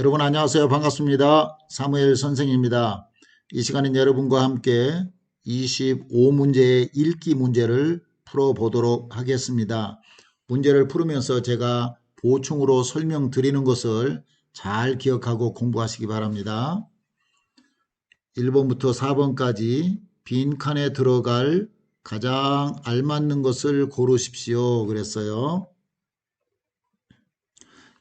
여러분 안녕하세요. 반갑습니다. 사무엘 선생입니다. 이 시간은 여러분과 함께 25문제의 읽기 문제를 풀어보도록 하겠습니다. 문제를 풀으면서 제가 보충으로 설명드리는 것을 잘 기억하고 공부하시기 바랍니다. 1번부터 4번까지 빈칸에 들어갈 가장 알맞는 것을 고르십시오. 그랬어요.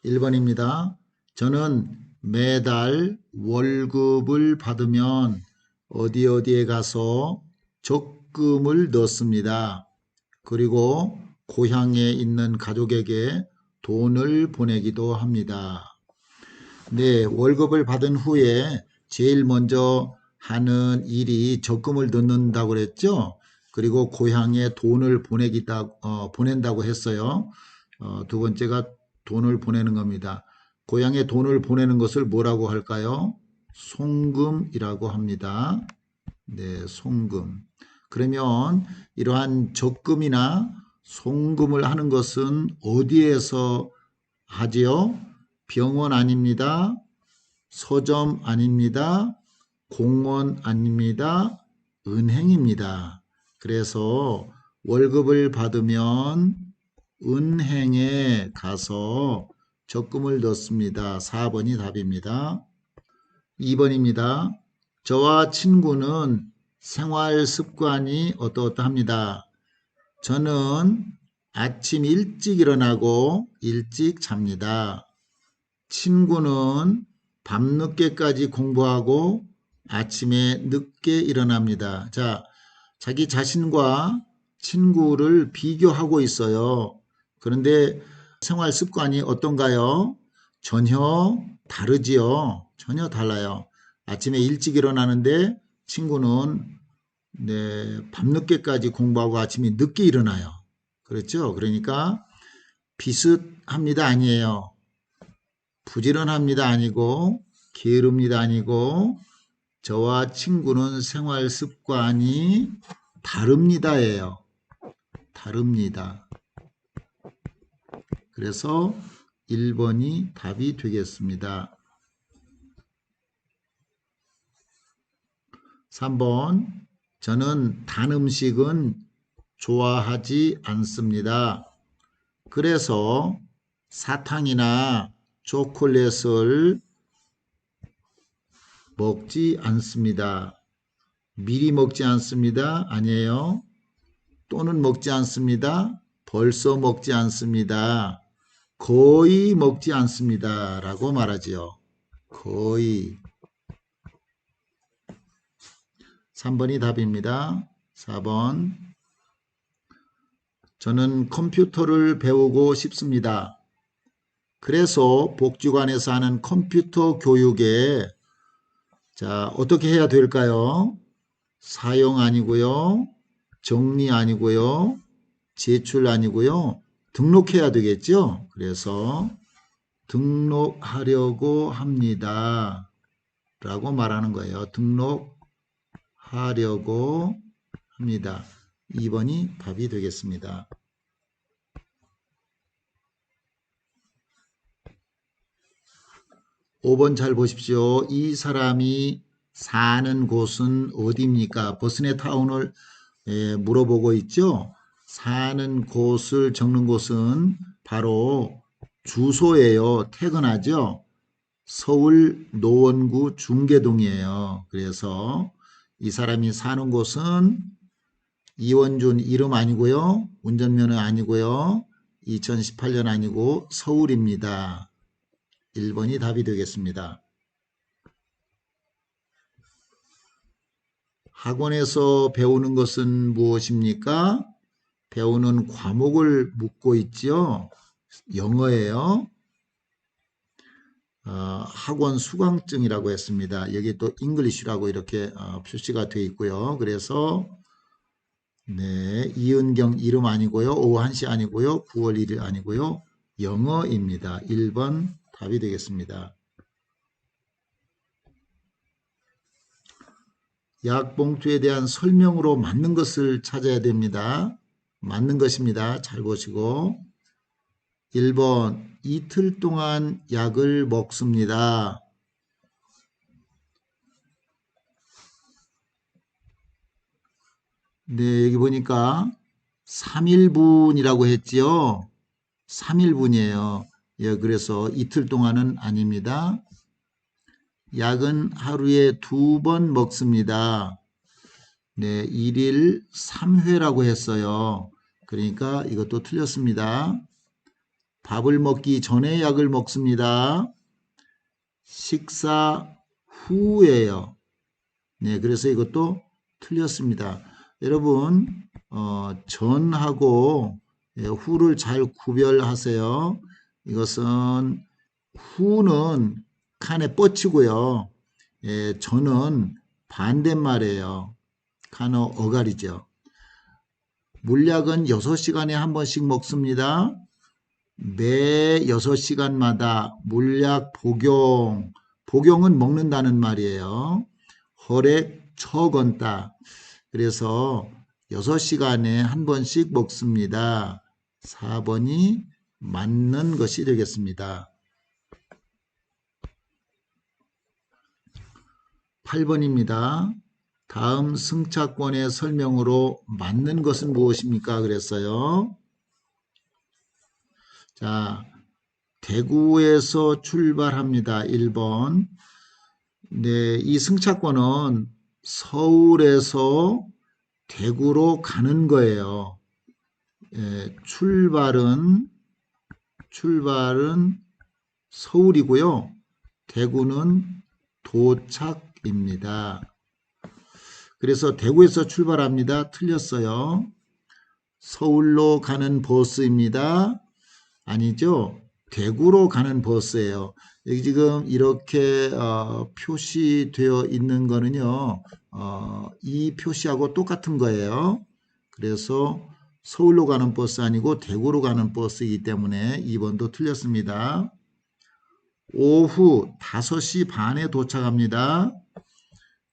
1번입니다. 저는 매달 월급을 받으면 어디에 가서 적금을 넣습니다. 그리고 고향에 있는 가족에게 돈을 보내기도 합니다. 네, 월급을 받은 후에 제일 먼저 하는 일이 적금을 넣는다고 그랬죠. 그리고 고향에 돈을 보낸다고 했어요. 두 번째가 돈을 보내는 겁니다. 고향에 돈을 보내는 것을 뭐라고 할까요? 송금이라고 합니다. 네, 송금. 그러면 이러한 적금이나 송금을 하는 것은 어디에서 하지요? 병원 아닙니다. 서점 아닙니다. 공원 아닙니다. 은행입니다. 그래서 월급을 받으면 은행에 가서 적금을 넣습니다. 4번이 답입니다. 2번입니다. 저와 친구는 생활 습관이 어떠합니다. 저는 아침 일찍 일어나고 일찍 잡니다. 친구는 밤늦게까지 공부하고 아침에 늦게 일어납니다. 자, 자기 자신과 친구를 비교하고 있어요. 그런데 생활 습관이 어떤가요? 전혀 다르지요. 전혀 달라요. 아침에 일찍 일어나는데 친구는 밤늦게까지 공부하고 아침에 늦게 일어나요. 그렇죠? 그러니까 비슷합니다 아니에요. 부지런합니다 아니고 게으릅니다 아니고 저와 친구는 생활 습관이 다릅니다예요. 다릅니다. 그래서 1번이 답이 되겠습니다. 3번 저는 단 음식은 좋아하지 않습니다. 그래서 사탕이나 초콜릿을 먹지 않습니다. 미리 먹지 않습니다. 아니에요. 또는 먹지 않습니다. 벌써 먹지 않습니다. 거의 먹지 않습니다. 라고 말하지요. 거의. 3번이 답입니다. 4번. 저는 컴퓨터를 배우고 싶습니다. 그래서 복지관에서 하는 컴퓨터 교육에 어떻게 해야 될까요? 사용 아니고요. 정리 아니고요. 제출 아니고요. 등록해야 되겠죠? 그래서 등록하려고 합니다. 라고 말하는 거예요. 등록하려고 합니다. 2번이 답이 되겠습니다. 5번 잘 보십시오. 이 사람이 사는 곳은 어디입니까? 버스네 타운을 물어보고 있죠. 사는 곳을 적는 곳은 바로 주소예요. 퇴근하죠. 서울 노원구 중계동이에요. 그래서 이 사람이 사는 곳은 이원준 이름 아니고요. 운전면허 아니고요. 2018년 아니고 서울입니다. 1번이 답이 되겠습니다. 학원에서 배우는 것은 무엇입니까? 배우는 과목을 묻고 있죠. 영어예요. 학원 수강증이라고 했습니다. 여기 또 잉글리쉬라고 이렇게 표시가 되어 있고요. 그래서 이은경 이름 아니고요. 오한시 아니고요. 9월 1일 아니고요. 영어입니다. 1번 답이 되겠습니다. 약봉투에 대한 설명으로 맞는 것을 찾아야 됩니다. 맞는 것입니다. 잘 보시고 1번 이틀 동안 약을 먹습니다. 네, 여기 보니까 3일분이라고 했지요. 3일분이에요. 예, 그래서 이틀 동안은 아닙니다. 약은 하루에 2번 먹습니다. 네, 1일 3회라고 했어요. 그러니까 이것도 틀렸습니다. 밥을 먹기 전에 약을 먹습니다. 식사 후에요. 네, 그래서 이것도 틀렸습니다. 여러분, 전하고 후를 잘 구별하세요. 이것은 후는 칸에 뻗치고요. 전은 반대말이에요. 칸어 어가리죠. 물약은 6시간에 한 번씩 먹습니다. 매 6시간마다 물약 복용은 먹는다는 말이에요. 혈액 처건다. 그래서 6시간에 한 번씩 먹습니다. 4번이 맞는 것이 되겠습니다. 8번입니다. 다음 승차권의 설명으로 맞는 것은 무엇입니까? 그랬어요. 자, 대구에서 출발합니다. 1번. 네, 이 승차권은 서울에서 대구로 가는 거예요. 출발은 서울이고요. 대구는 도착입니다. 그래서 대구에서 출발합니다. 틀렸어요. 서울로 가는 버스입니다. 아니죠. 대구로 가는 버스예요. 여기 지금 이렇게 표시되어 있는 거는요. 이 표시하고 똑같은 거예요. 그래서 서울로 가는 버스 아니고 대구로 가는 버스이기 때문에 2번도 틀렸습니다. 오후 5시 반에 도착합니다.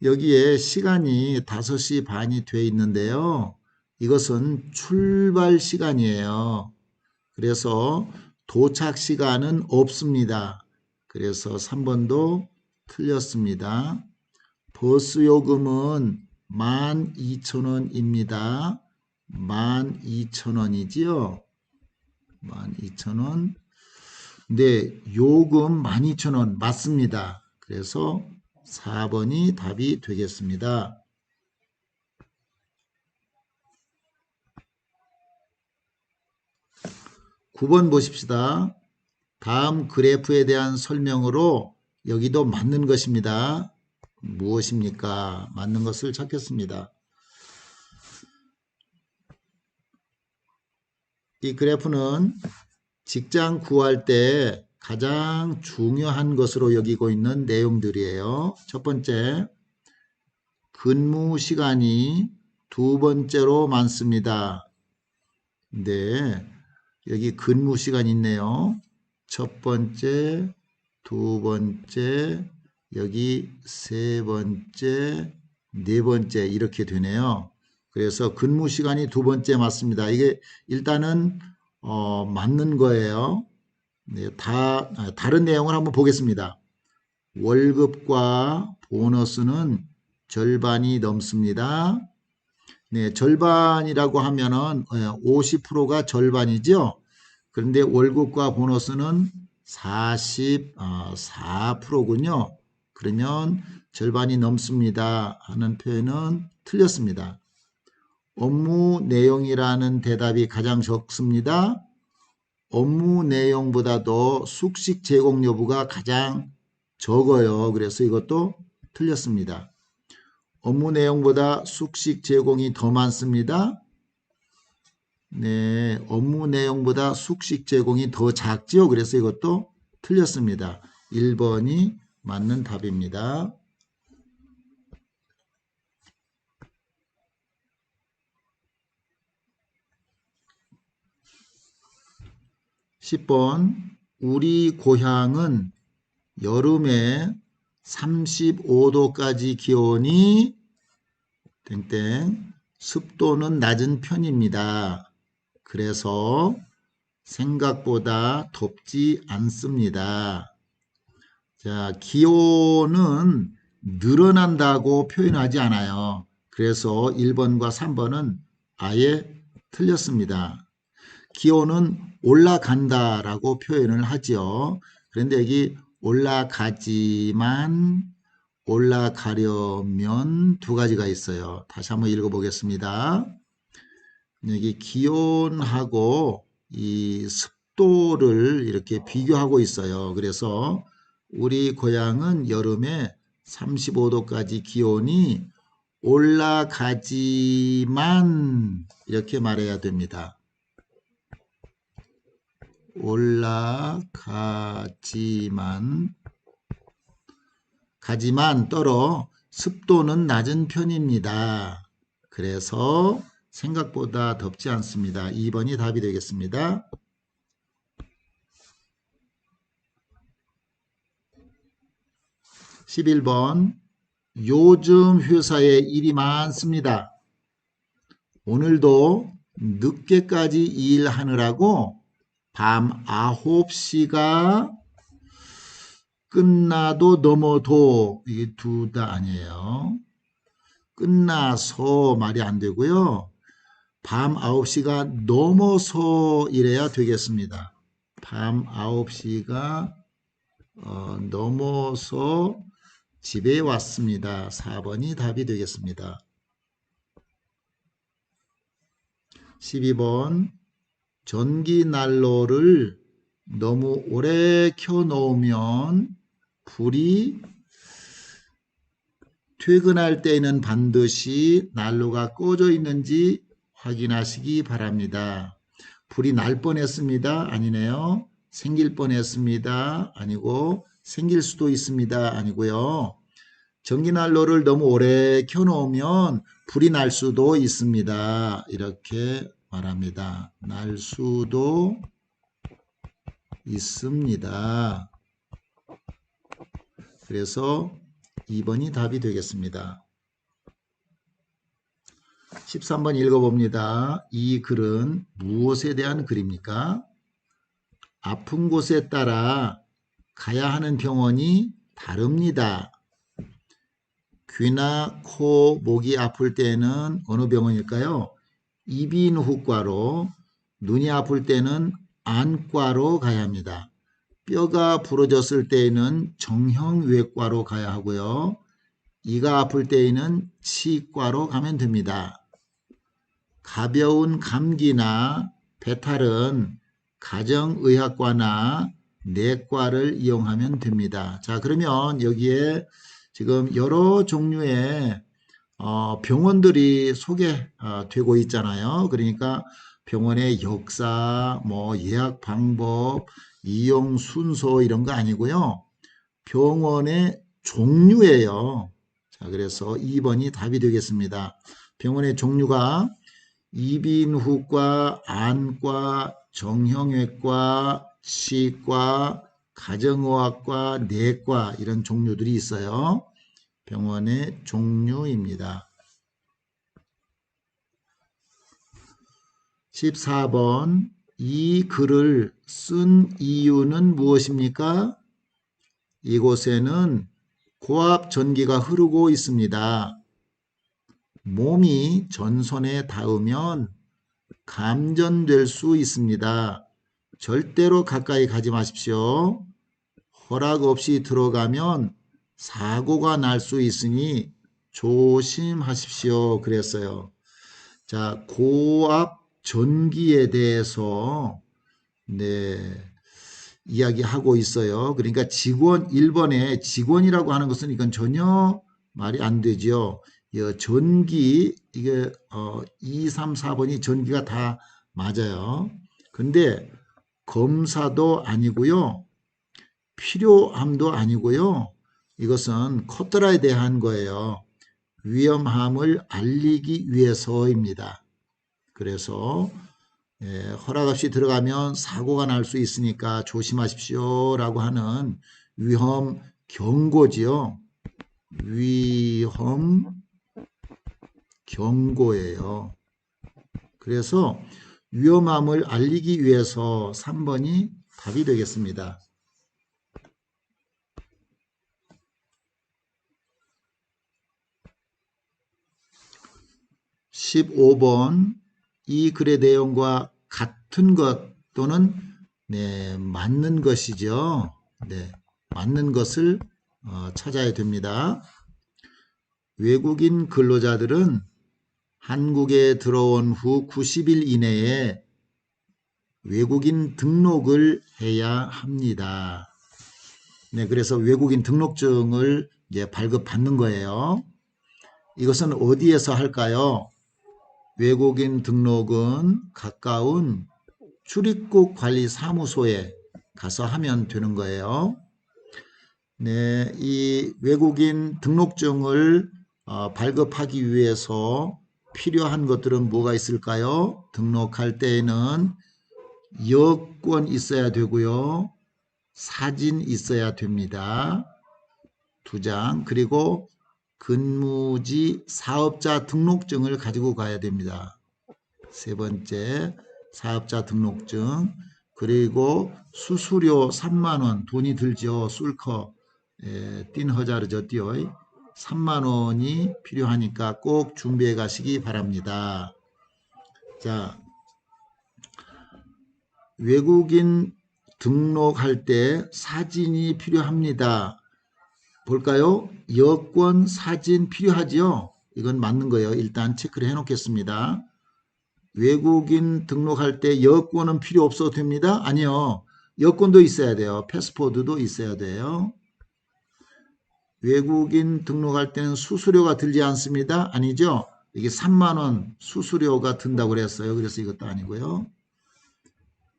여기에 시간이 5시 반이 되어 있는데요. 이것은 출발 시간이에요. 그래서 도착 시간은 없습니다. 그래서 3번도 틀렸습니다. 버스 요금은 12,000원입니다. 12,000원이지요. 12,000원. 네, 요금 12,000원 맞습니다. 그래서 4번이 답이 되겠습니다. 9번 보십시다. 다음 그래프에 대한 설명으로 여기도 맞는 것입니다. 무엇입니까? 맞는 것을 찾겠습니다. 이 그래프는 직장 구할 때 가장 중요한 것으로 여기고 있는 내용들이에요. 첫 번째, 근무 시간이 2번째로 많습니다. 네, 여기 근무 시간 있네요. 첫 번째, 두 번째, 여기 세 번째, 네 번째 이렇게 되네요. 그래서 근무 시간이 2번째 맞습니다. 이게 일단은 맞는 거예요. 네, 다른 내용을 한번 보겠습니다. 월급과 보너스는 절반이 넘습니다. 네, 절반이라고 하면은 50%가 절반이죠. 그런데 월급과 보너스는 44%군요. 그러면 절반이 넘습니다 하는 표현은 틀렸습니다. 업무 내용이라는 대답이 가장 적습니다. 업무 내용보다도 숙식 제공 여부가 가장 적어요. 그래서 이것도 틀렸습니다. 업무 내용보다 숙식 제공이 더 많습니다. 네, 업무 내용보다 숙식 제공이 더 작지요. 그래서 이것도 틀렸습니다. 1번이 맞는 답입니다. 10번 우리 고향은 여름에 35도까지 기온이 땡땡 습도는 낮은 편입니다. 그래서 생각보다 덥지 않습니다. 자, 기온은 늘어난다고 표현하지 않아요. 그래서 1번과 3번은 아예 틀렸습니다. 기온은 올라간다라고 표현을 하죠. 그런데 여기 올라가지만 올라가려면 두 가지가 있어요. 다시 한번 읽어보겠습니다. 여기 기온하고 이 습도를 이렇게 비교하고 있어요. 그래서 우리 고향은 여름에 35도까지 기온이 올라가지만 이렇게 말해야 됩니다. 올라가지만 떨어 습도는 낮은 편입니다. 그래서 생각보다 덥지 않습니다. 2번이 답이 되겠습니다. 11번 요즘 회사에 일이 많습니다. 오늘도 늦게까지 일하느라고 밤 9시가 끝나도 넘어도 이게 둘 다 아니에요. 끝나서 말이 안 되고요. 밤 9시가 넘어서 이래야 되겠습니다. 밤 9시가 넘어서 집에 왔습니다. 4번이 답이 되겠습니다. 12번 전기난로를 너무 오래 켜놓으면 불이 퇴근할 때에는 반드시 난로가 꺼져 있는지 확인하시기 바랍니다. 불이 날 뻔했습니다. 아니네요. 생길 뻔했습니다. 아니고 생길 수도 있습니다. 아니고요. 전기난로를 너무 오래 켜놓으면 불이 날 수도 있습니다. 이렇게 말합니다. 날 수도 있습니다. 그래서 2번이 답이 되겠습니다. 13번 읽어봅니다. 이 글은 무엇에 대한 글입니까? 아픈 곳에 따라 가야 하는 병원이 다릅니다. 귀나 코, 목이 아플 때는 어느 병원일까요? 이비인후과로, 눈이 아플 때는 안과로 가야 합니다. 뼈가 부러졌을 때에는 정형외과로 가야 하고요. 이가 아플 때에는 치과로 가면 됩니다. 가벼운 감기나 배탈은 가정의학과나 내과를 이용하면 됩니다. 자, 그러면 여기에 지금 여러 종류의 병원들이 소개되고 있잖아요. 그러니까 병원의 역사, 뭐 예약 방법, 이용 순서 이런 거 아니고요. 병원의 종류예요. 자, 그래서 2번이 답이 되겠습니다. 병원의 종류가 이비인후과, 안과, 정형외과, 치과, 가정의학과, 내과 이런 종류들이 있어요. 병원의 종류입니다. 14번 이 글을 쓴 이유는 무엇입니까? 이곳에는 고압 전기가 흐르고 있습니다. 몸이 전선에 닿으면 감전될 수 있습니다. 절대로 가까이 가지 마십시오. 허락 없이 들어가면 사고가 날 수 있으니 조심하십시오. 그랬어요. 자, 고압 전기에 대해서 이야기하고 있어요. 그러니까 직원 1번에 직원이라고 하는 것은 이건 전혀 말이 안 되죠. 전기 이게 2, 3, 4번이 전기가 다 맞아요. 근데 검사도 아니고요. 필요함도 아니고요. 이것은 커터라에 대한 거예요. 위험함을 알리기 위해서입니다. 그래서 허락 없이 들어가면 사고가 날 수 있으니까 조심하십시오 라고 하는 위험 경고지요. 위험 경고예요. 그래서 위험함을 알리기 위해서 3번이 답이 되겠습니다. 15번 이 글의 내용과 같은 것 또는 맞는 것이죠. 맞는 것을 찾아야 됩니다. 외국인 근로자들은 한국에 들어온 후 90일 이내에 외국인 등록을 해야 합니다. 그래서 외국인 등록증을 이제 발급받는 거예요. 이것은 어디에서 할까요? 외국인 등록은 가까운 출입국 관리 사무소에 가서 하면 되는 거예요. 이 외국인 등록증을 발급하기 위해서 필요한 것들은 뭐가 있을까요? 등록할 때에는 여권 있어야 되고요. 사진 있어야 됩니다. 2장. 그리고 근무지 사업자 등록증을 가지고 가야 됩니다. 3번째, 사업자 등록증. 그리고 수수료 3만원 돈이 들죠. 술커 띵허자르죠. 띠어 3만원이 필요하니까 꼭 준비해 가시기 바랍니다. 자, 외국인 등록할 때 사진이 필요합니다. 볼까요? 여권, 사진 필요하지요? 이건 맞는 거예요. 일단 체크를 해 놓겠습니다. 외국인 등록할 때 여권은 필요 없어도 됩니다. 아니요. 여권도 있어야 돼요. 패스포드도 있어야 돼요. 외국인 등록할 때는 수수료가 들지 않습니다. 아니죠. 이게 3만원 수수료가 든다고 그랬어요. 그래서 이것도 아니고요.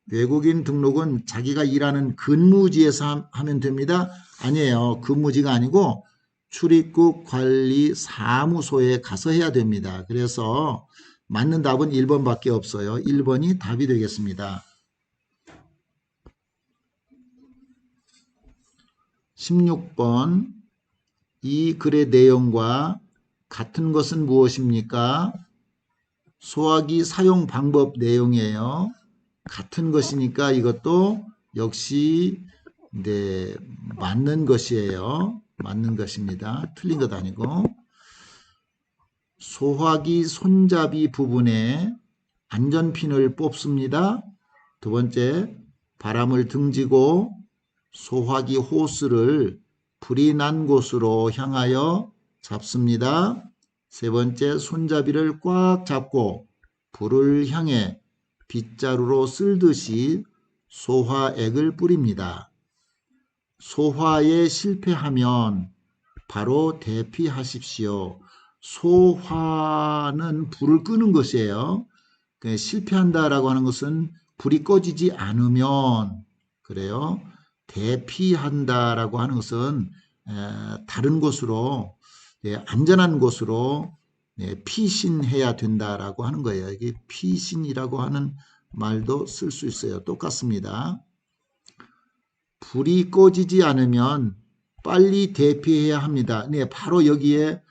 외국인 등록은 자기가 일하는 근무지에서 하면 됩니다. 아니에요. 근무지가 아니고 출입국 관리 사무소에 가서 해야 됩니다. 그래서 맞는 답은 1번밖에 없어요. 1번이 답이 되겠습니다. 16번 이 글의 내용과 같은 것은 무엇입니까? 소화기 사용 방법 내용이에요. 같은 것이니까 이것도 역시 맞는 것이에요. 맞는 것입니다. 틀린 것 아니고. 소화기 손잡이 부분에 안전핀을 뽑습니다. 2번째, 바람을 등지고 소화기 호스를 불이 난 곳으로 향하여 잡습니다. 3번째, 손잡이를 꽉 잡고 불을 향해 빗자루로 쓸듯이 소화액을 뿌립니다. 소화에 실패하면 바로 대피하십시오. 소화는 불을 끄는 것이에요. 실패한다라고 하는 것은 불이 꺼지지 않으면 그래요. 대피한다라고 하는 것은 다른 곳으로 안전한 곳으로 피신해야 된다라고 하는 거예요. 이게 피신이라고 하는 말도 쓸 수 있어요. 똑같습니다. 불이 꺼지지 않으면 빨리 대피해야 합니다. 바로 여기에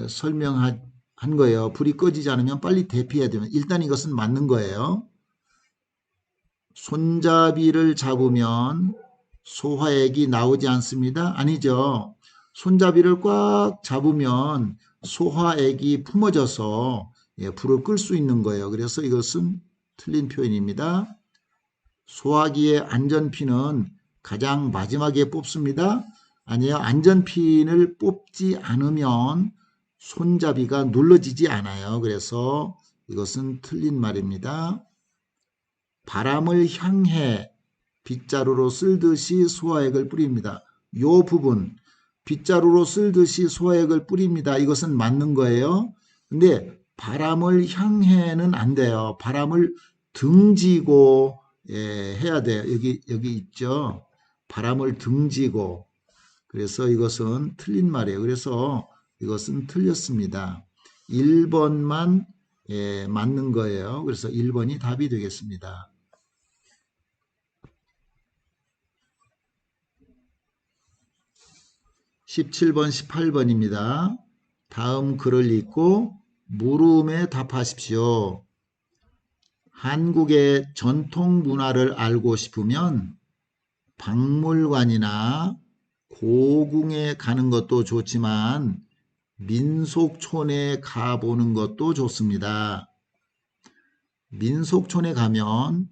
설명한 거예요. 불이 꺼지지 않으면 빨리 대피해야 되면 일단 이것은 맞는 거예요. 손잡이를 잡으면 소화액이 나오지 않습니다. 아니죠. 손잡이를 꽉 잡으면 소화액이 품어져서 불을 끌 수 있는 거예요. 그래서 이것은 틀린 표현입니다. 소화기의 안전핀은 가장 마지막에 뽑습니다. 아니요. 안전핀을 뽑지 않으면 손잡이가 눌러지지 않아요. 그래서 이것은 틀린 말입니다. 바람을 향해 빗자루로 쓸듯이 소화액을 뿌립니다. 이 부분 빗자루로 쓸듯이 소화액을 뿌립니다. 이것은 맞는 거예요. 근데 바람을 향해는 안 돼요. 바람을 등지고 해야 돼요. 여기 있죠. 바람을 등지고. 그래서 이것은 틀린 말이에요. 그래서 이것은 틀렸습니다. 1번만 맞는 거예요. 그래서 1번이 답이 되겠습니다. 17번, 18번입니다. 다음 글을 읽고 물음에 답하십시오. 한국의 전통 문화를 알고 싶으면 박물관이나 고궁에 가는 것도 좋지만 민속촌에 가보는 것도 좋습니다. 민속촌에 가면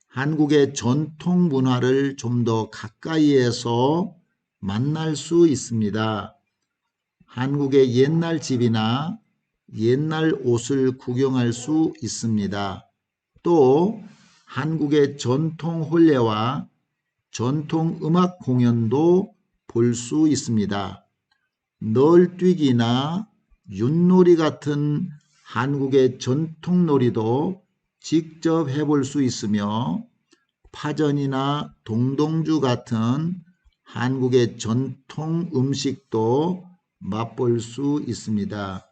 한국의 전통 문화를 좀 더 가까이에서 만날 수 있습니다. 한국의 옛날 집이나 옛날 옷을 구경할 수 있습니다. 또 한국의 전통 혼례와 전통 음악 공연도 볼 수 있습니다. 널뛰기나 윷놀이 같은 한국의 전통 놀이도 직접 해볼 수 있으며 파전이나 동동주 같은 한국의 전통 음식도 맛볼 수 있습니다.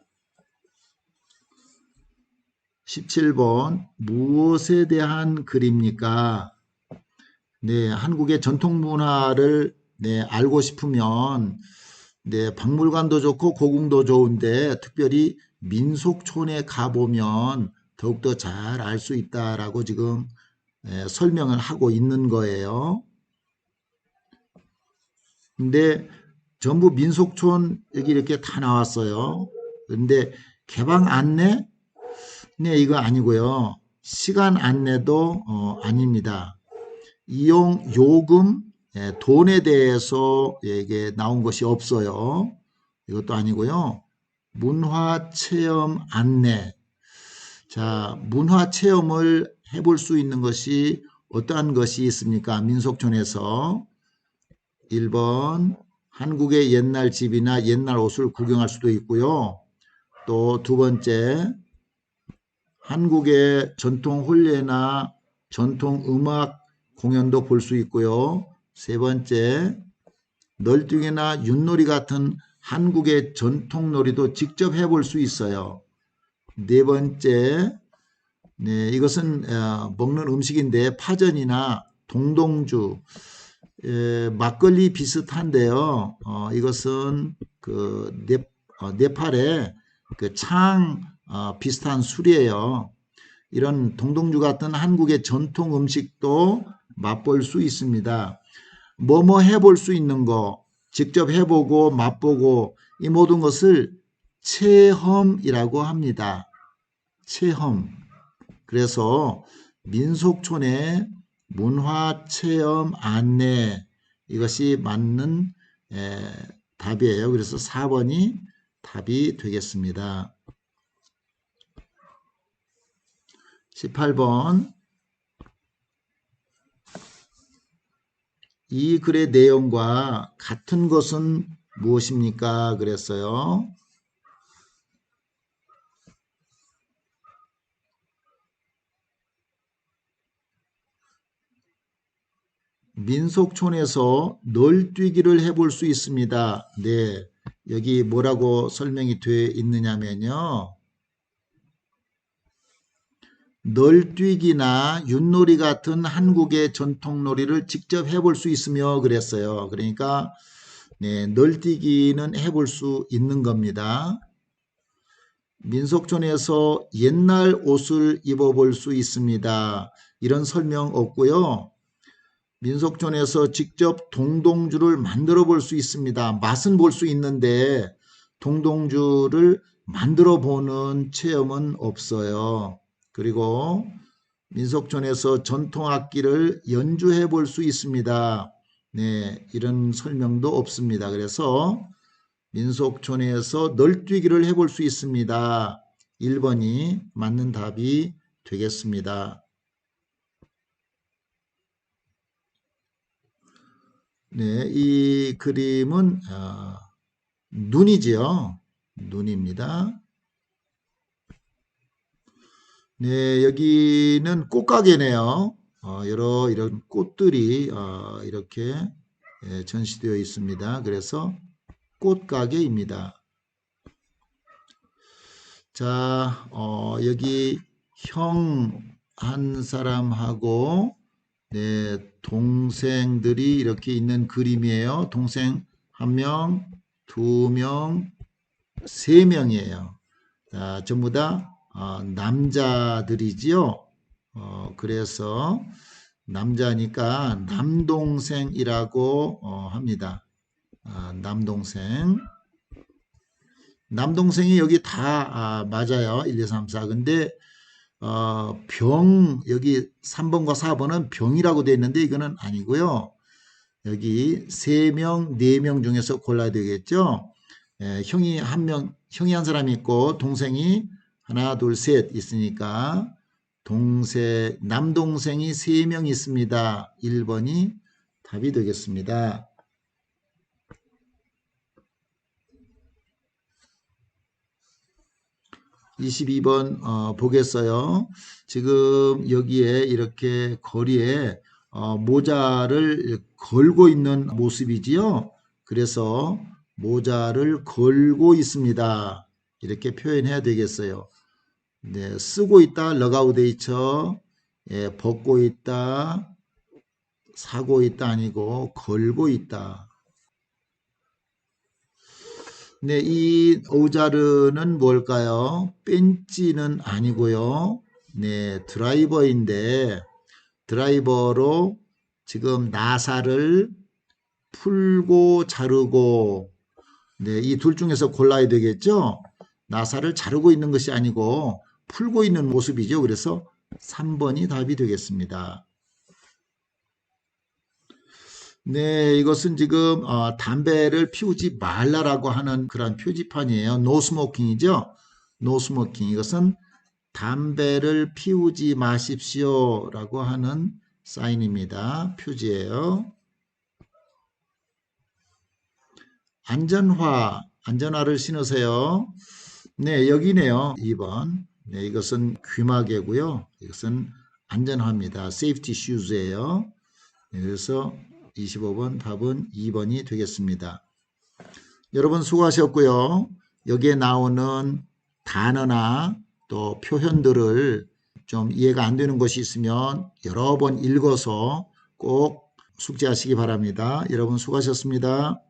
17번 무엇에 대한 글입니까? 네, 한국의 전통 문화를 알고 싶으면 박물관도 좋고 고궁도 좋은데 특별히 민속촌에 가보면 더욱더 잘 알 수 있다라고 지금 설명을 하고 있는 거예요. 근데 전부 민속촌 여기 이렇게 다 나왔어요. 그런데 개방 안내? 네, 이거 아니고요. 시간 안내도 아닙니다. 이용 요금, 돈에 대해서 이게 나온 것이 없어요. 이것도 아니고요. 문화체험 안내. 자, 문화체험을 해볼 수 있는 것이 어떠한 것이 있습니까? 민속촌에서 1번 한국의 옛날 집이나 옛날 옷을 구경할 수도 있고요. 또 두 번째 한국의 전통 혼례나 전통 음악 공연도 볼 수 있고요. 세 번째 널뛰기나 윷놀이 같은 한국의 전통 놀이도 직접 해볼 수 있어요. 네 번째 이것은 먹는 음식인데 파전이나 동동주 막걸리 비슷한데요. 이것은 그 네팔의 그 창 비슷한 술이에요. 이런 동동주 같은 한국의 전통 음식도 맛볼 수 있습니다. 뭐뭐 해볼 수 있는 거, 직접 해보고 맛보고 이 모든 것을 체험이라고 합니다. 체험. 그래서 민속촌의 문화체험 안내 이것이 맞는 답이에요. 그래서 4번이 답이 되겠습니다. 18번 이 글의 내용과 같은 것은 무엇입니까? 그랬어요. 민속촌에서 널뛰기를 해볼 수 있습니다. 네, 여기 뭐라고 설명이 되어 있느냐면요. 널뛰기나 윷놀이 같은 한국의 전통놀이를 직접 해볼 수 있으며 그랬어요. 그러니까 널뛰기는 해볼 수 있는 겁니다. 민속촌에서 옛날 옷을 입어볼 수 있습니다. 이런 설명 없고요. 민속촌에서 직접 동동주를 만들어 볼 수 있습니다. 맛은 볼 수 있는데 동동주를 만들어 보는 체험은 없어요. 그리고 민속촌에서 전통악기를 연주해 볼 수 있습니다. 네, 이런 설명도 없습니다. 그래서 민속촌에서 널뛰기를 해볼 수 있습니다. 1번이 맞는 답이 되겠습니다. 네, 이 그림은 눈이지요. 눈입니다. 네, 여기는 꽃가게네요. 여러 이런 꽃들이 이렇게 전시되어 있습니다. 그래서 꽃가게입니다. 자, 여기 형 한 사람하고 동생들이 이렇게 있는 그림이에요. 동생 1명, 2명, 3명이에요. 자, 전부 다 남자들이지요. 그래서 남자니까 남동생이라고 합니다. 남동생. 남동생이 여기 다 맞아요. 1, 2, 3, 4. 근데 여기 3번과 4번은 병이라고 되어 있는데 이거는 아니고요. 여기 3명, 4명 중에서 골라야 되겠죠. 형이 한 사람이 있고 동생이 하나, 둘, 셋 있으니까 남동생이 3명 있습니다. 1번이 답이 되겠습니다. 22번 보겠어요. 지금 여기에 이렇게 거리에 모자를 걸고 있는 모습이지요. 그래서 모자를 걸고 있습니다. 이렇게 표현해야 되겠어요. 네, 쓰고 있다, 러가우데이처, 벗고 있다, 사고 있다 아니고 걸고 있다. 네, 이 오자르는 뭘까요? 벤치는 아니고요. 네, 드라이버인데 드라이버로 지금 나사를 풀고 자르고 네, 이 둘 중에서 골라야 되겠죠? 나사를 자르고 있는 것이 아니고 풀고 있는 모습이죠. 그래서 3번이 답이 되겠습니다. 네, 이것은 지금 담배를 피우지 말라라고 하는 그런 표지판이에요. 노 스모킹이죠. 노 스모킹. 이것은 담배를 피우지 마십시오라고 하는 사인입니다. 표지예요. 안전화를 신으세요. 네, 여기네요. 2번. 네, 이것은 귀마개고요. 이것은 안전화입니다. safety shoes예요. 네, 그래서 25번 답은 2번이 되겠습니다. 여러분 수고하셨고요. 여기에 나오는 단어나 또 표현들을 좀 이해가 안 되는 것이 있으면 여러 번 읽어서 꼭 숙지하시기 바랍니다. 여러분 수고하셨습니다.